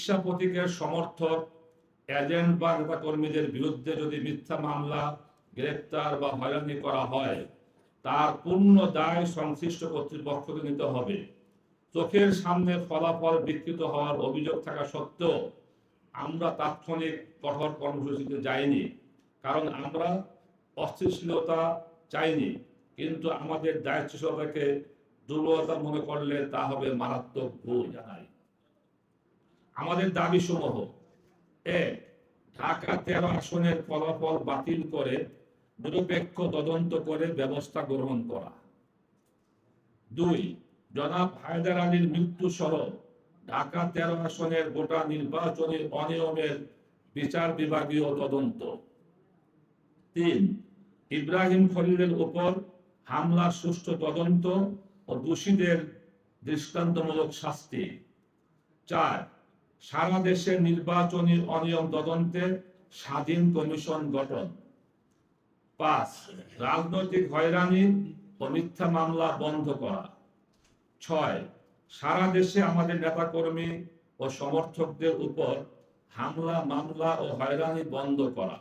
রিক্সা প্রতীকের সমর্থক, এজেন্ট বা নেতাকর্মীদের বিরুদ্ধে যদি মিথ্যা মামলা, গ্রেপ্তার বা হয়রানি করা হয়, তার পূর্ণ দায় সংশ্লিষ্ট কর্তৃপক্ষকে নিতে হবে। চোখের সামনে ফলাফল বিকৃত হওয়ার অভিযোগ থাকা সত্ত্বেও আমরা তাৎক্ষণিক কঠোর কর্মসূচিতে যাইনি, কারণ আমরা অস্থিতিশীলতা চাইনি। কিন্তু আমাদের দায়িত্বশীলতাকে দুর্বলতা মনে করলে তা হবে মারাত্মক ভুল। জানাই আমাদের দাবি সমূহ: ১. ঢাকা 13 আসনের ফলাফল বাতিল করে নিরপেক্ষ তদন্ত করে ব্যবস্থা গ্রহণ করা। ২. জনাব হায়দার আলীর মৃত্যু সহ ঢাকা 13 আসনের গোটা নির্বাচনী অনিয়মের বিচার বিভাগীয় তদন্ত। ৩. ইব্রাহিম খলিলের উপর হামলার সুষ্ঠু তদন্ত ও দোষীদের দৃষ্টান্তমূলক শাস্তি। ৪. সারা দেশে নির্বাচনী অনিয়ম তদন্তে স্বাধীন কমিশন গঠন। ৫. রাজনৈতিক হয়রানি ও মিথ্যা মামলা বন্ধ করা। ৬. সারা দেশে আমাদের নেতাকর্মী ও সমর্থকদের উপর হামলা, মামলা ও হয়রানি বন্ধ করা।